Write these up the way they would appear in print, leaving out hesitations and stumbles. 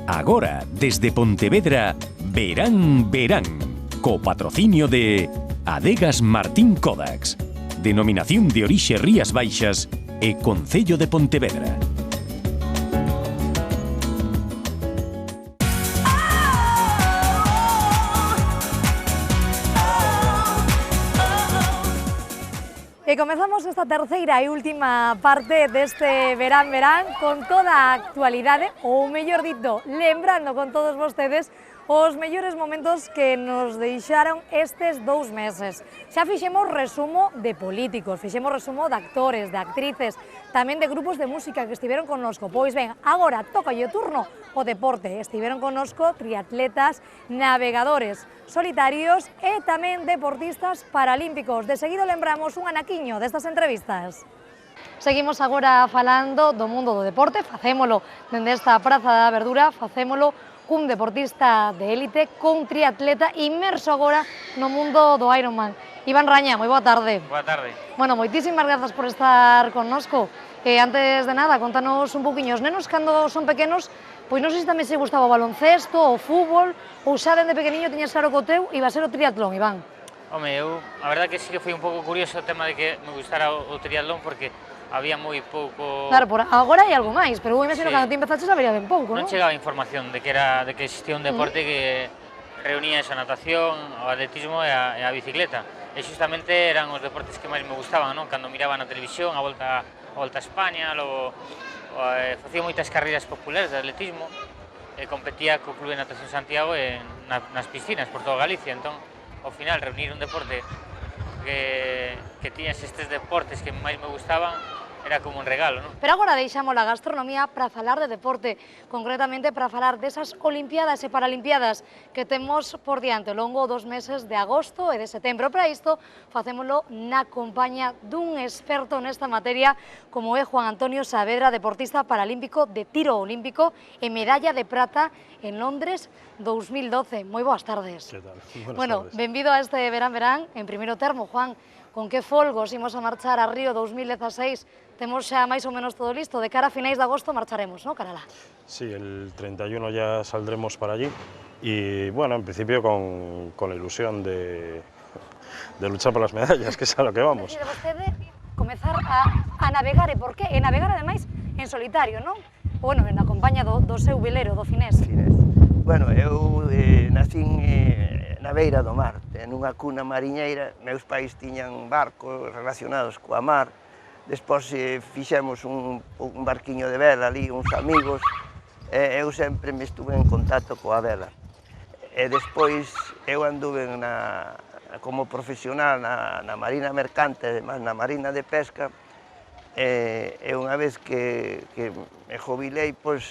Agora, desde Pontevedra, Verán Verán, co patrocinio de Adegas Martín Kodax, Denominación de Orixe Rías Baixas e Concello de Pontevedra. E comezamos esta terceira e última parte deste Verán Verán con toda a actualidade, ou mellor dito, lembrando con todos vostedes os mellores momentos que nos deixaron estes 2 meses. Xa fixemos resumo de políticos, fixemos resumo de actores, de actrices, tamén de grupos de música que estiveron connosco. Pois ben, agora toca o turno o deporte. Estiveron connosco triatletas, navegadores, solitarios e tamén deportistas paralímpicos. De seguido lembramos un anaquiño destas entrevistas. Seguimos agora falando do mundo do deporte, facémolo dende esta Praza da Verdura, facémolo cun deportista de élite, cun triatleta inmerso agora no mundo do Ironman. Iván Raña, moi boa tarde. Boa tarde. Bueno, moitísimas grazas por estar connosco. Antes de nada, contanos un poquinho, os nenos cando son pequenos, pois non sei se tamén se gustaba o baloncesto, o fútbol, ou xa dende pequeniño tiñas claro que o teu iba a ser o triatlón, Iván. Home, a verdade que sí que foi un pouco curioso o tema de que me gustara o triatlón, porque había moi pouco... Claro, por agora hai algo máis, pero eu imagino que cando ti empezaches habería ben pouco, non? Non chegaba información de que existía un deporte que reunía esa natación, o atletismo e a bicicleta. E xustamente eran os deportes que máis me gustaban, non? Cando miraba na televisión a volta a España, logo facía moitas carreiras populares de atletismo e competía co Clube de Natación Santiago nas piscinas por toda Galicia. Entón, ao final, reunir un deporte que tiñas estes deportes que máis me gustaban era como un regalo, non? Pero agora deixamos a gastronomía para falar de deporte, concretamente para falar desas Olimpiadas e Paralimpiadas que temos por diante ao longo dos meses de agosto e de setembro. Para isto, facémolo na compañía dun experto nesta materia como é Juan Antonio Saavedra, deportista paralímpico de tiro olímpico e medalla de prata en Londres 2012. Moi boas tardes. Que tal? Bueno, benvido a este Verán Verán. En primeiro termo, Juan, con que folgos imos a marchar a Río 2016? Temos xa máis ou menos todo listo, de cara a finais de agosto marcharemos, ¿no, Carala? Sí, el 31 ya saldremos para allí y bueno, en principio con la ilusión de luchar por las medallas, que es a lo que vamos. Decide vostede comezar a navegar, e por qué? E navegar ademais en solitario, non? Bueno, na compañía do seu velero, do Finés. Finés. Bueno, eu nacín na beira do mar, nunha cuna mariñeira. Meus pais tiñan barcos relacionados coa mar. Despois fixemos un barquiño de vela ali, uns amigos, e eu sempre me estuve en contacto coa vela. E despois eu anduve como profesional na marina mercante, además na marina de pesca, e unha vez que me jubilei, pois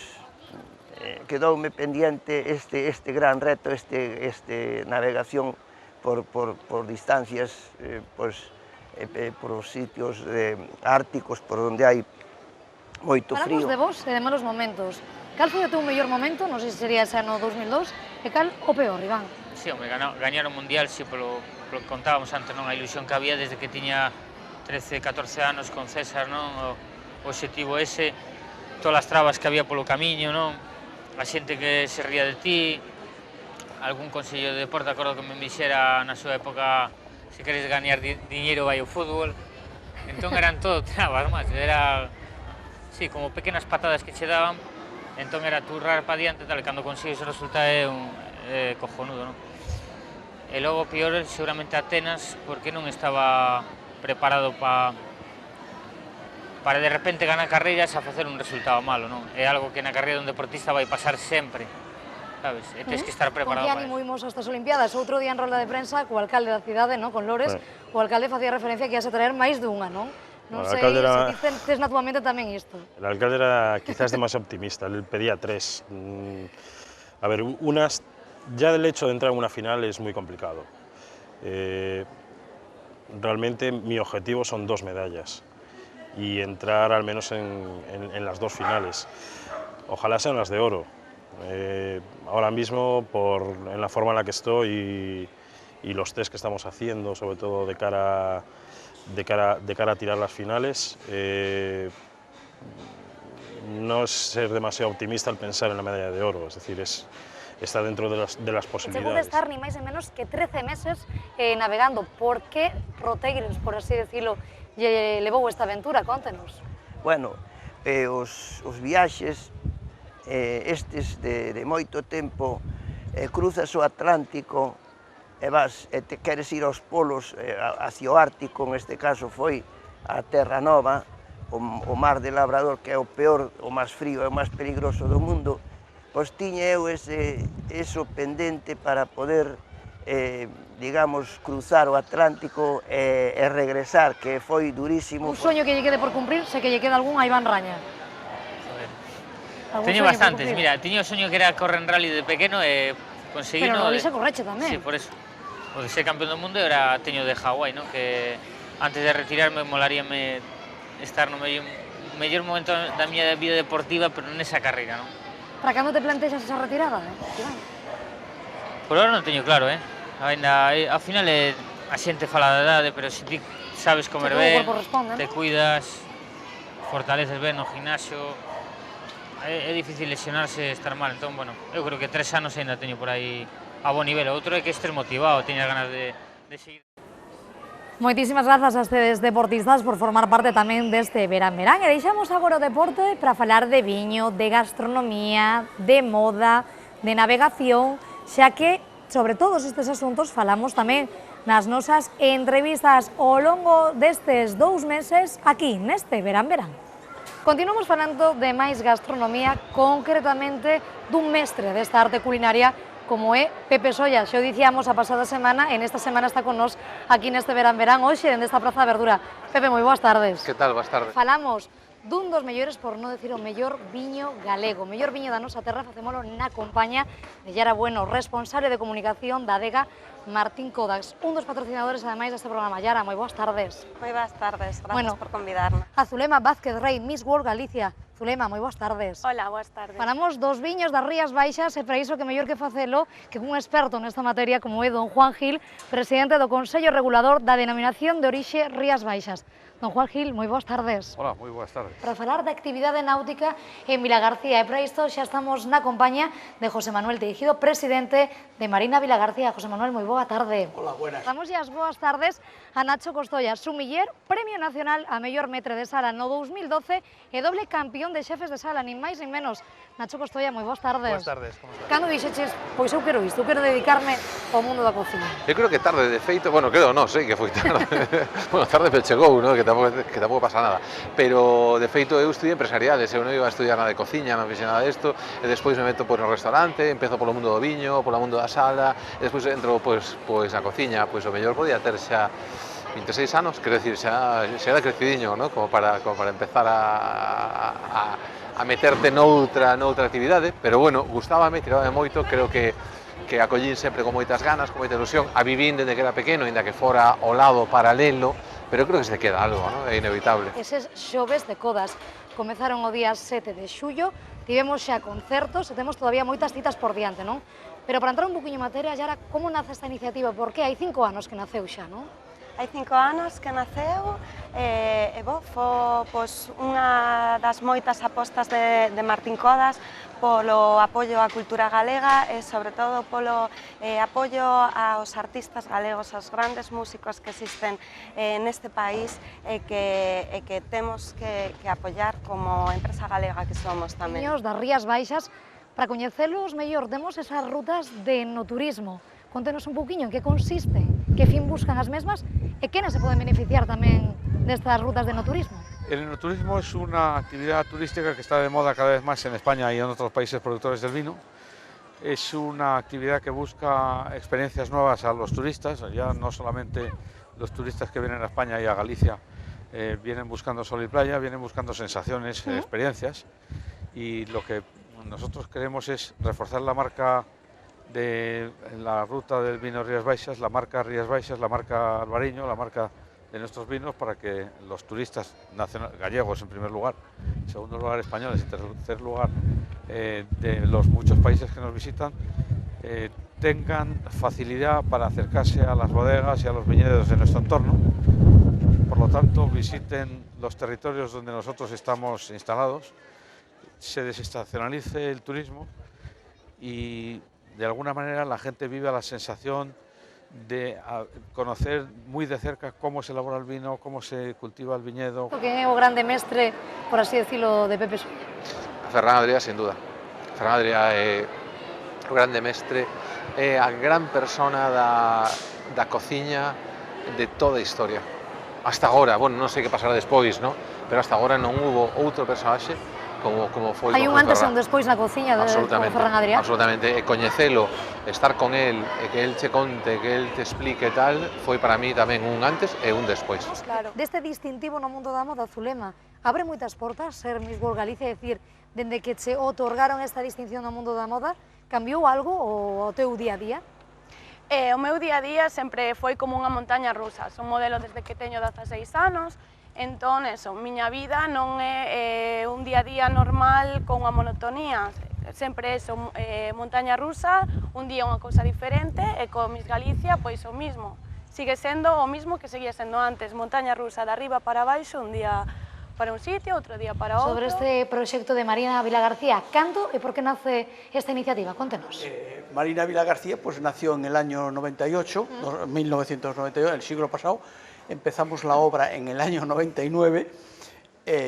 quedoume pendiente este gran reto, este navegación por distancias, pois, por os sitios árticos, por onde hai moito frío. Falamos de vos e de malos momentos. Cal foi o teu mellor momento, non sei se sería ese ano 2002, e cal o peor, Iván? Sí, home, gañar o Mundial, sí, polo que contábamos antes, non? A ilusión que había desde que tiña 13, 14 anos con César, non? O objetivo ese, todas as trabas que había polo camiño, non? A xente que se ría de ti, algún consello de deporte, acordo que me dixera na súa época: se queres gañar diñeiro vai ao fútbol. Entón eran todo trabas, máis, era, sí, como pequenas patadas que che daban, entón era turrar pa diante, tal, e cando consigues o resultado é cojonudo, non? E logo, pior, seguramente Atenas, porque non estaba preparado para de repente ganar carreiras a facer un resultado malo, non? É algo que na carreira dun deportista vai pasar sempre, sabes? E tens que estar preparado para para isso. Con que ánimo imos a estas Olimpiadas? Outro día en rolda de prensa, co alcalde da cidade, non? Con Lores, o alcalde facía referencia que ia se traer máis dunha, non? Non sei se tes na túa mente tamén isto. El alcalde era quizás demasiado optimista, él pedía 3. A ver, ya el hecho de entrar en una final es muy complicado. Realmente mi objetivo son 2 medallas y entrar al menos en las 2 finales. Ojalá sean las de oro. Ahora mismo, en la forma en la que estoy y los test que estamos haciendo, sobre todo de cara a tirar las finales, no es ser demasiado optimista al pensar en la medalla de oro, es decir, está dentro de las Chegou de posibilidades. estar ni máis ni menos que 13 meses navegando. Por que Roteiros, por así decirlo, lle levou esta aventura? Contenos. Bueno, os viaxes estes de moito tempo, cruzas o Atlántico e vas, e te queres ir aos polos, hacia o Ártico, en este caso foi a Terra Nova, o mar de Labrador, que é o peor, o máis frío e o máis peligroso do mundo, pois tiña eu eso pendente para poder, digamos, cruzar o Atlántico e regresar, que foi durísimo. Un soño que lle quede por cumprir, se que lle queda algún a Iván Raña. Teño bastantes, mira, tiño o soño que era correr en rally de pequeno e conseguir... Pero no rally se correche tamén. Sí, por eso. O de ser campeón do mundo era teño de Hawái, ¿no? Que antes de retirarme molaríame estar no mellor momento da miña vida deportiva, pero nesa carreira, ¿no? Para cando te plantexas esa retirada? Por ahora non teño claro, Ainda, ao final a xente fala da idade, pero se ti sabes comer ben, te cuidas, fortaleces ben no gimnasio, é difícil lesionarse e estar mal. Entón, bueno, eu creo que 3 anos ainda teño por aí a bo nivel. Outro é que estés motivado, teñas ganas de seguir. Moitísimas grazas a estes deportistas por formar parte tamén deste Verán Verán. E deixamos agora o deporte para falar de viño, de gastronomía, de moda, de navegación, xa que sobre todos estes asuntos falamos tamén nas nosas entrevistas ao longo destes 2 meses aquí neste Verán Verán. Continuamos falando de máis gastronomía, concretamente dun mestre desta arte culinaria como é Pepe Solla. Xo dicíamos a pasada semana, en esta semana está con nos aquí neste Verán Verán, hoxe, nesta Praza da Verdura. Pepe, moi boas tardes. Que tal? Boas tardes. Falamos dun dos mellores, por non decir o mellor viño galego, o mellor viño da nosa terra, facémolo na compañía de Yara Bueno, responsable de comunicación da adega Martín Kodax, un dos patrocinadores ademais deste programa. Yara, moi boas tardes. Moi boas tardes, gracias por convidarme. A Zulema Vázquez Rey, Miss World Galicia. Zulema, moi boas tardes. Hola, boas tardes. Falamos dos viños das Rías Baixas e para iso que mellor que facelo que un experto nesta materia como é don Juan Gil, presidente do Consello Regulador da Denominación de Orixe Rías Baixas. Don Juan Gil, moi boas tardes. Hola, moi boas tardes. Para falar da actividade náutica en Vilagarcía, e para isto xa estamos na compañía de José Manuel Teijido, presidente de Marina Vilagarcía. José Manuel, moi boa tarde. Hola, buenas. Damos as boas tardes a Nacho Costoya, sumiller, Premio Nacional a mellor metre de sala no 2012 e doble campeón de xefes de sala, nin máis nin menos. Nacho Costoya, moi boas tardes. Boas tardes, como estás? Cando dixeches, pois eu quero isto, eu quero dedicarme ao mundo da cocina. Eu creo que tarde, de feito, bueno, creo, non sei que foi tarde. Bueno, tarde pero chegou, ¿no? que tampouco pasa nada. Pero, de feito, eu estudiei empresariales, eu non iba a estudiar nada de cociña, non fixen nada desto, e despois me meto no restaurante, empezo polo mundo do viño, polo mundo da sala, e despois entro pois na cociña, pois o mellor podía ter xa 26 anos, quero dicir, xa era crecidiño, ¿no? como para empezar a meterte noutra actividade, pero bueno, gustábame, tirábame moito, creo que acollín sempre con moitas ganas, con moita ilusión, a vivín desde que era pequeno, ainda que fora ao lado paralelo, pero creo que se queda algo, ¿no? É inevitable. Eses xoves de Codas comezaron o día 7 de xullo, tivemos xa concertos e temos todavía moitas citas por diante, non? Pero para entrar un poquinho en materia, Yara, como nace esta iniciativa? Porque hai 5 anos que naceu xa, non? Hai 5 anos que naceu e pois, unha das moitas apostas de Martín Codas polo apoio á cultura galega e, sobre todo, polo apoio aos artistas galegos, aos grandes músicos que existen neste país e que temos que apoiar como empresa galega que somos tamén. Viños das Rías Baixas, para coñecelos mellor, temos esas rutas de enoturismo. Contenos un pouquiño en que consisten, que fin buscan as mesmas e quenes se poden beneficiar tamén destas rutas de enoturismo. El enoturismo es una actividad turística que está de moda cada vez más en España y en otros países productores del vino. Es una actividad que busca experiencias nuevas a los turistas, ya no solamente los turistas que vienen a España y a Galicia vienen buscando sol y playa, vienen buscando sensaciones, experiencias, y lo que nosotros queremos es reforzar la marca de la ruta del vino Rías Baixas, la marca Rías Baixas, la marca Albariño, la marca de nuestros vinos, para que los turistas gallegos en primer lugar, en segundo lugar españoles y en tercer lugar de los muchos países que nos visitan, tengan facilidad para acercarse a las bodegas y a los viñedos de nuestro entorno. Por lo tanto, visiten los territorios donde nosotros estamos instalados, se desestacionalice el turismo y de alguna manera la gente vive la sensación de conocer muy de cerca cómo se elabora el vino, cómo se cultiva el viñedo. Que é o grande mestre, por así decirlo, de Pepe Suña? Ferran Adrià, sin duda. Ferran Adrià é o grande mestre, é a gran persona da cociña de toda a historia. Hasta agora, bueno, non sei que pasará despois, ¿no? Pero hasta agora non hubo outro personaxe como foi Hai un antes e un despois na cociña de Ferran Adrià. Absolutamente, e coñecelo, estar con el, e que el che conte, que el te explique tal, foi para mí tamén un antes e un despois. Claro. Deste distintivo no mundo da moda, Zulema, abre moitas portas ser Miss World Galicia, é dicir, dende que che otorgaron esta distinción no mundo da moda, cambiou algo o teu día a día? O meu día a día sempre foi como unha montaña rusa. Son modelo desde que teño 16 anos, entón, miña vida non é un día a día normal con unha monotonía. Sempre é montaña rusa, un día unha cousa diferente, e con Miss Galicia, pois o mismo. Sigue sendo o mismo que seguía sendo antes, montaña rusa de arriba para baixo, un día para un sitio, outro día para outro. Sobre este proxecto de Marina Vilagarcía, cando e por que nace esta iniciativa? Contenos. Marina Vilagarcía pues nació en el año 98, 1998, el siglo pasado. Empezamos la obra en el año 99,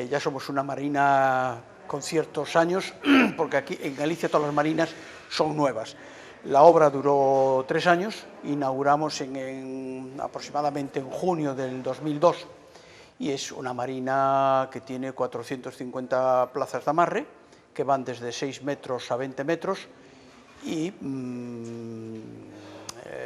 ya somos una marina con ciertos años, porque aquí en Galicia todas las marinas son nuevas. La obra duró 3 años, inauguramos aproximadamente en junio del 2002, y es una marina que tiene 450 plazas de amarre, que van desde 6 metros a 20 metros, y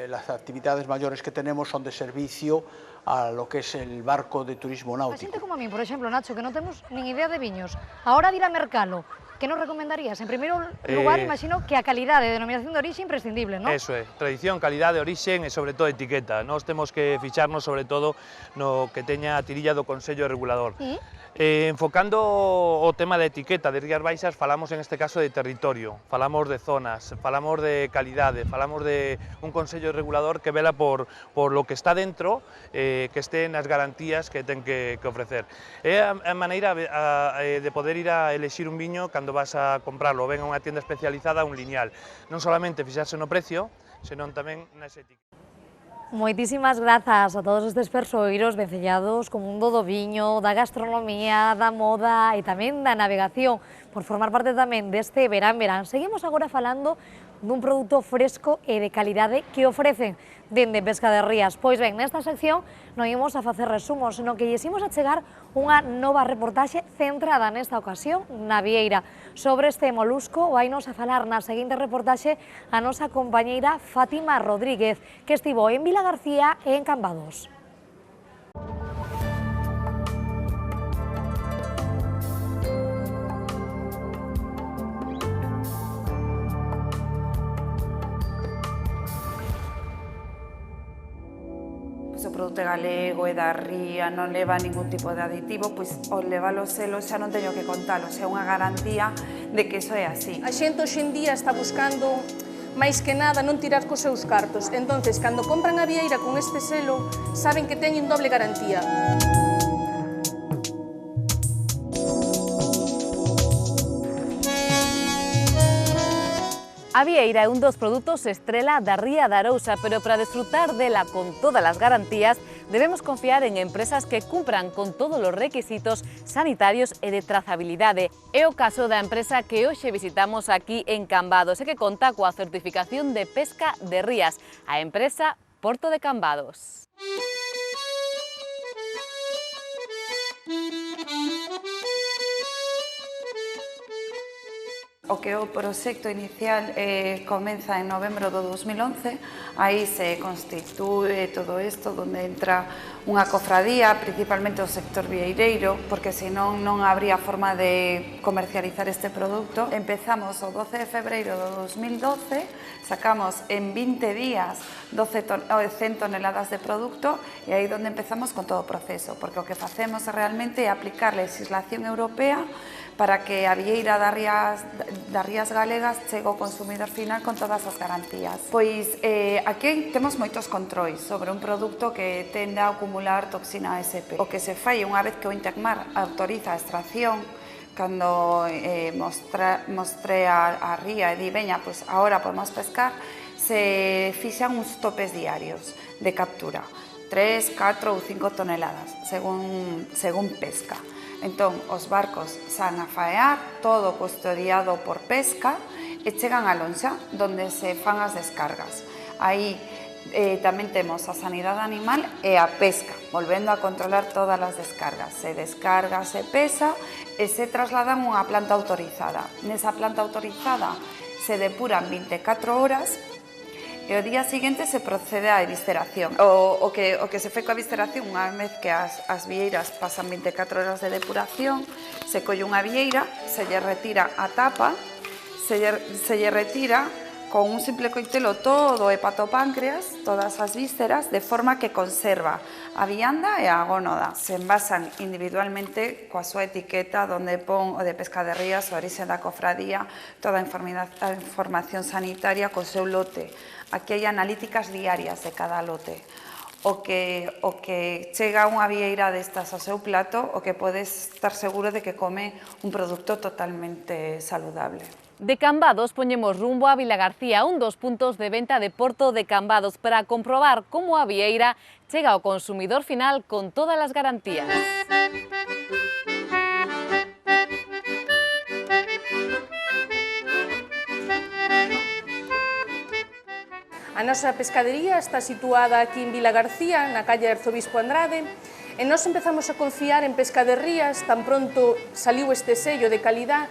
las actividades mayores que tenemos son de servicio a lo que es el barco de turismo náutico. A xente como a mí, por exemplo, Nacho, que non temos nin idea de viños, a hora de ir a mercalo, que nos recomendarías? En primeiro lugar, imagino que a calidade, denominación de orixe imprescindible, non? Eso é, tradición, calidade, orixen e sobre todo etiqueta. Nós temos que fixarnos sobre todo no que teña a tirilla do Consello Regulador. Enfocando o tema da etiqueta de Rías Baixas, falamos en este caso de territorio, falamos de zonas, falamos de calidade, falamos de un Consello Regulador que vela por lo que está dentro, que este nas garantías que ten que ofrecer. É a maneira de poder ir a elexir un viño cando vas a comprarlo, ven a unha tienda especializada, un lineal. Non solamente fixarse no precio, senón tamén nas etiquetas. Moitísimas grazas a todos estes persoeiros vencellados co mundo do viño, da gastronomía, da moda e tamén da navegación, por formar parte tamén deste Verán Verán. Seguimos agora falando dun produto fresco e de calidade que ofrecen dende Pesca de Rías. Pois ben, nesta sección non imos a facer resumos, senón que lles imos a chegar unha nova reportaxe centrada nesta ocasión na vieira. Sobre este molusco vainos a falar na seguinte reportaxe a nosa compañeira Fátima Rodríguez, que estivo en Vilagarcía e en Cambados. O produto galego e da ría non leva ningún tipo de aditivo, pois ao levar os selos xa non teño que contalo, xa é unha garantía de que iso é así. A xente hoxe en día está buscando máis que nada non tirar cos seus cartos, entonces cando compran a vieira con este selo saben que teñen doble garantía. A vieira é un dos produtos estrela da Ría de Arousa, pero para desfrutar dela con todas as garantías debemos confiar en empresas que cumpran con todos os requisitos sanitarios e de trazabilidade. É o caso da empresa que hoxe visitamos aquí en Cambados e que conta coa certificación de pesca de rías, a empresa Porto de Cambados. O que o proxecto inicial comeza en novembro do 2011, aí se constitúe todo isto, onde entra unha cofradía, principalmente o sector vieireiro, porque senón non habría forma de comercializar este produto. Empezamos o 12 de febreiro do 2012, sacamos en 20 días 100 toneladas de produto e aí onde empezamos con todo o proceso, porque o que facemos realmente é aplicar legislación europea para que a vieira das rías galegas chegue ao consumidor final con todas as garantías. Pois aquí temos moitos controis sobre un produto que tende a acumular toxina ASP. O que se fai unha vez que o Intermar autoriza a extracción cando mostré a ría e di, veña, pois agora podemos pescar, se fixan uns topes diarios de captura, 3, 4 ou 5 toneladas, según pesca. Entón, os barcos san a faear, todo custodiado por pesca, e chegan a lonxa, donde se fan as descargas. Aí tamén temos a sanidade animal e a pesca, volvendo a controlar todas as descargas. Se descarga, se pesa e se trasladan a unha planta autorizada. Nesa planta autorizada se depuran 24 horas e o día seguinte se procede á evisceración. O que se fai coa evisceración, unha vez que as vieiras pasan 24 horas de depuración, se colle unha vieira, se lle retira a tapa, se lle retira con un simple coitelo todo o hepatopáncreas, todas as vísceras, de forma que conserva a vianda e a gónoda. Se envasan individualmente coa súa etiqueta onde pon o de pesca de rías, o orixe da cofradía, toda a información sanitaria co seu lote. Aquí hai analíticas diarias de cada lote. O que chega unha vieira destas ao seu plato, o que podes estar seguro de que come un produto totalmente saludable. De Cambados poñemos rumbo a Vilagarcía, un dos puntos de venta de Porto de Cambados, para comprobar como a vieira chega ao consumidor final con todas as garantías. A nosa pescadería está situada aquí en Vilagarcía, na calle Arzobispo Andrade, e nós empezamos a confiar en Pesca de Rías tan pronto saliu este sello de calidad,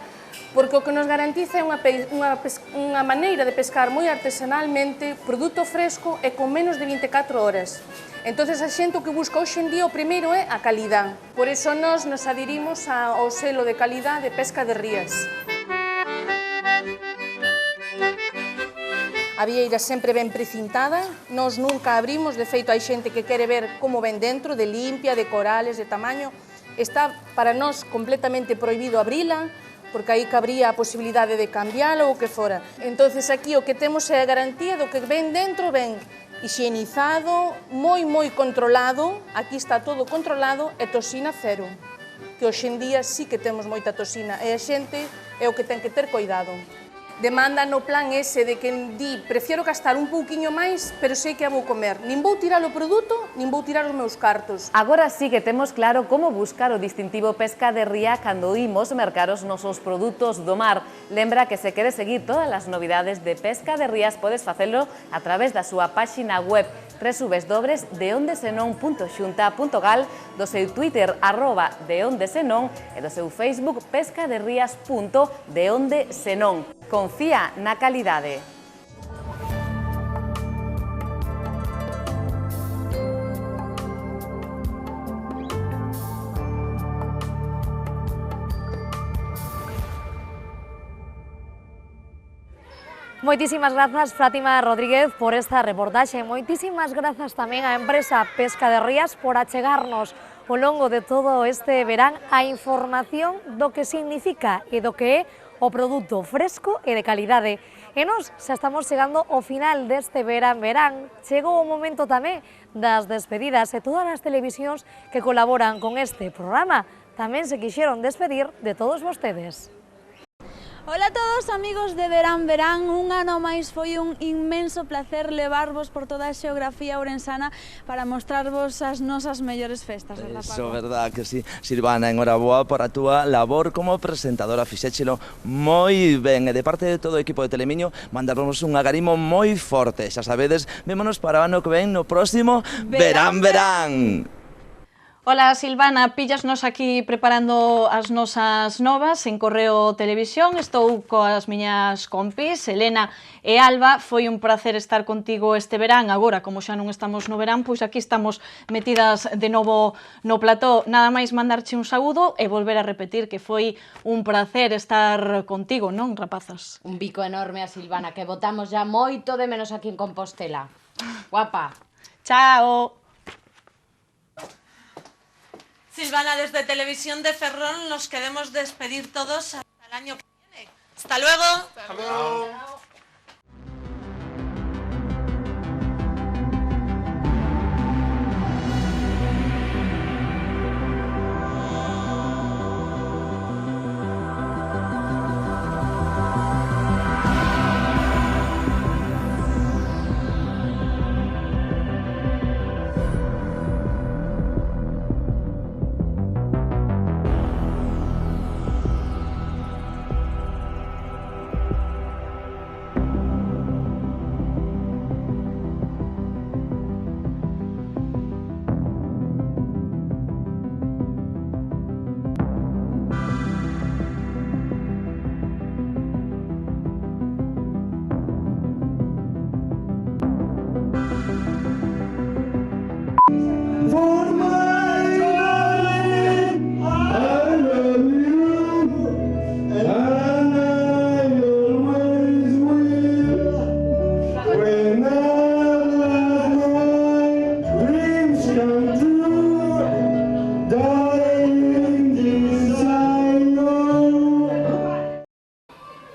porque o que nos garantiza é unha maneira de pescar moi artesanalmente, produto fresco e con menos de 24 horas. Entonces a xente o que busca hoxe en día o primeiro é a calidad. Por iso nós nos adherimos ao selo de calidad de Pesca de Rías. A vieira sempre ben precintada, nós nunca abrimos, de feito hai xente que quere ver como ven dentro, de limpia, de corales, de tamaño. Está para nós completamente prohibido abrila, porque aí cabría a posibilidade de cambiálo ou que fora. Entonces aquí o que temos é a garantía do que ven dentro, ven higienizado, moi controlado, aquí está todo controlado e toxina cero, que hoxe en día sí que temos moita toxina e a xente é o que ten que ter cuidado. Demanda no plan ese de que di, prefiero gastar un pouquiño máis, pero sei que a vou comer. Nin vou tirar o produto, nin vou tirar os meus cartos. Agora sí que temos claro como buscar o distintivo Pesca de Ría cando imos mercar os nosos produtos do mar. Lembra que se quere seguir todas as novidades de Pesca de Rías, podes facelo a través da súa páxina web www.deondesenon.xunta.gal, do seu Twitter @deondesenon e do seu Facebook pescaderrías.deondesenon. Confía na calidade. Moitísimas grazas, Fátima Rodríguez, por esta reportaxe. Moitísimas grazas tamén á empresa Pesca de Rías por achegarnos ao longo de todo este verán a información do que significa e do que é o produto fresco e de calidade. E nós xa estamos chegando ao final deste verán. Chegou o momento tamén das despedidas e todas as televisións que colaboran con este programa tamén se quixeron despedir de todos vostedes. Ola a todos, amigos de Verán, un ano máis foi un inmenso placer levarvos por toda a xeografía ourensana para mostrarvos as nosas mellores festas, verdad, Paco? Iso, verdad que sí. Silvana, enhoraboa por a túa labor como presentadora, fixéchelo moi ben, e de parte de todo o equipo de Telemiño mandarnos un agarimo moi forte. Xa sabedes, vémonos para o ano que ven no próximo Verán. Ola, Silvana, píllasnos aquí preparando as nosas novas en Correo Televisión. Estou coas miñas compis, Elena e Alba. Foi un placer estar contigo este verán. Agora, como xa non estamos no verán, pois aquí estamos metidas de novo no plató. Nada máis mandarche un saúdo e volver a repetir que foi un placer estar contigo, non, rapazas? Un bico enorme a Silvana, que botamos ya moito de menos aquí en Compostela. Guapa. Chao. Silvana, desde Televisión de Ferrol nos queremos despedir todos hasta el año que viene. ¡Hasta luego! ¡Hasta luego!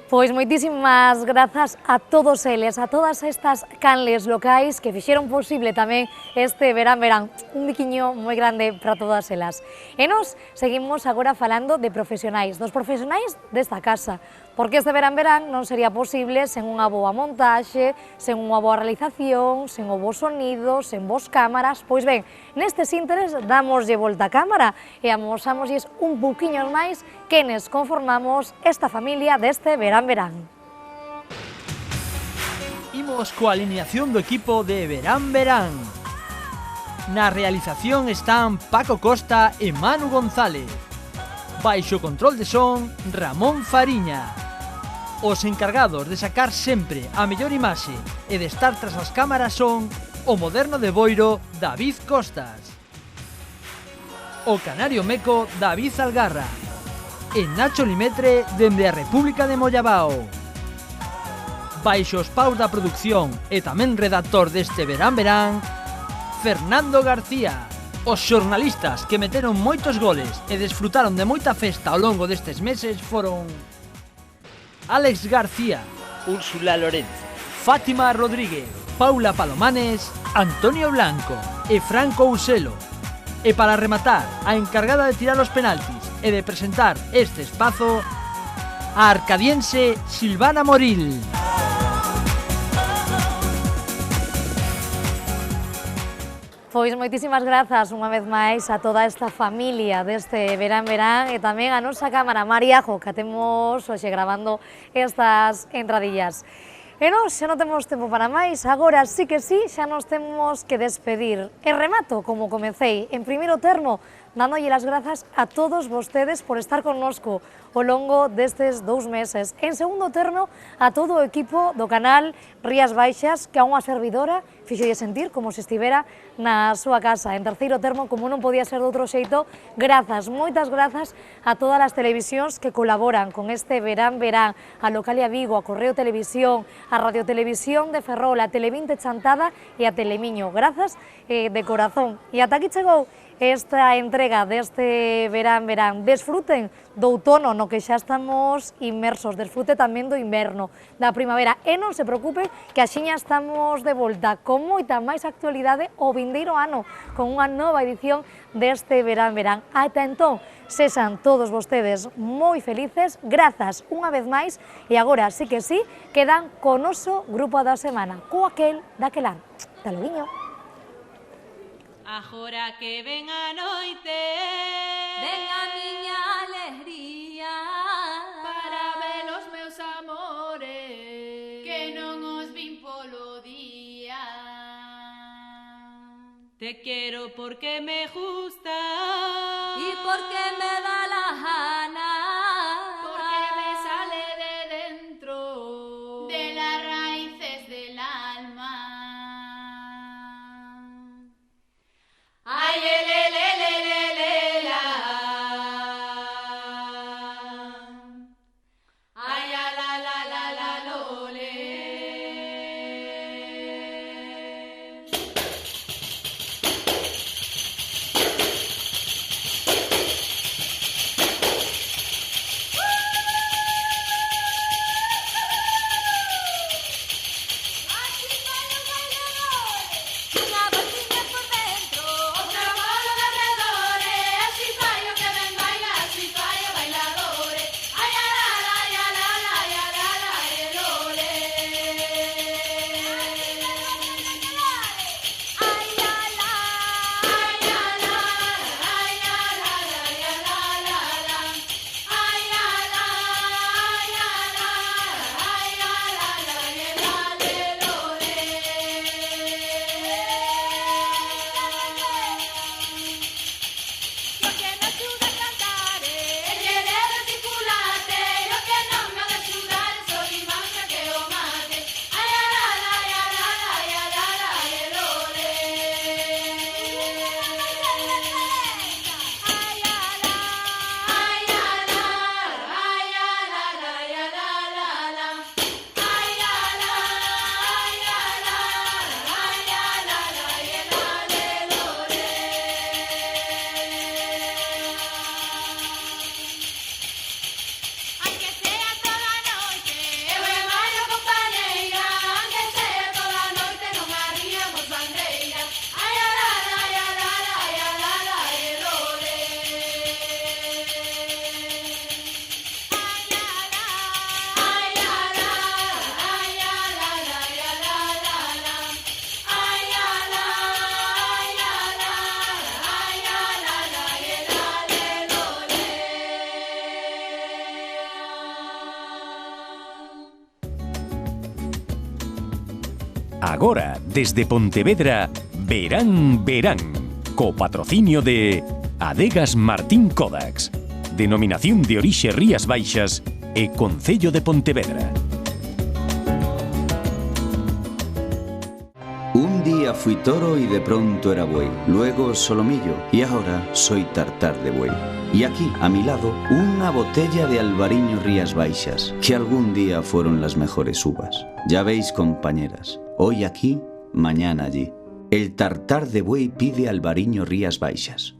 Pois moitísimas grazas a todos eles, a todas estas canles locais que fixeron posible tamén este verán. Un biquiño moi grande para todas elas. E nos seguimos agora falando de profesionais, dos profesionais desta casa, porque este verán non sería posible sen unha boa montaxe, sen unha boa realización, sen o bo sonido, sen vos cámaras. Pois ben, nestes ínteres damoslle volta a cámara e amosámoslles un pouquiño máis quenes conformamos esta familia deste verán. Imos coa alineación do equipo de verán. Na realización están Paco Costa e Manu González. Baixo control de son, Ramón Fariña. Os encargados de sacar sempre a mellor imaxe e de estar tras as cámaras son o moderno de Boiro, David Costas. O canario meco, David Algarra. E Nacho Limetre dende a República de Mollabao. Baixo os paus da producción e tamén redactor deste verán, Fernando García. Os xornalistas que meteron moitos goles e desfrutaron de moita festa ao longo destes meses foron Alex García, Úrsula Lorenzo, Fátima Rodríguez, Paula Palomanes, Antonio Blanco e Franco Uselo. E para rematar, a encargada de tirar os penaltis e de presentar este espazo, a arcadiense Silvana Moril. Pois moitísimas grazas unha vez máis a toda esta familia deste verán e tamén a nosa cámara Mariajo, que temos hoxe grabando estas entradillas. E nós xa non temos tempo para máis, agora sí que sí, xa nos temos que despedir. E remato como comecei, en primeiro termo, dándolle as grazas a todos vostedes por estar connosco ao longo destes 2 meses. En segundo termo, a todo o equipo do canal Rías Baixas, que a unha servidora fixolle sentir como se estivera na súa casa. En terceiro termo, como non podía ser de outro xeito, grazas, moitas grazas a todas as televisións que colaboran con este verán, a Localia Vigo, a Correo Televisión, a Radio Televisión de Ferrol, a Tele20 Chantada e a Telemiño. Grazas de corazón. E ata aquí chegou esta entrega deste verán. Desfruten do outono no que xa estamos inmersos, desfrute tamén do inverno, da primavera, e non se preocupen que axiña estamos de volta con moita máis actualidade o vindeiro ano, con unha nova edición deste verán. Ata entón, sexan todos vostedes moi felices, grazas unha vez máis, e agora sí que sí, quedan co noso grupo da semana, co aquel daquelán. Hasta loguiño. Agora que ven a noite, ven a miña alegría, para ver os meus amores, que non os vin polo día. Te quiero porque me gusta y porque me da la gana, porque me sale de dentro, de las raíces del alma. Ay, la. Ay, la, lole. Agora, desde Pontevedra, Verán Verán, co patrocinio de Adegas Martín Kodax, Denominación de Orixe Rías Baixas e Concello de Pontevedra. Un día fui toro y de pronto era buey, luego solomillo y ahora soy tartar de buey. Y aquí, a mi lado, una botella de Albariño Rías Baixas, que algún día fueron las mejores uvas. Ya veis, compañeras, hoy aquí, mañana allí. El tartar de buey pide Albariño Rías Baixas.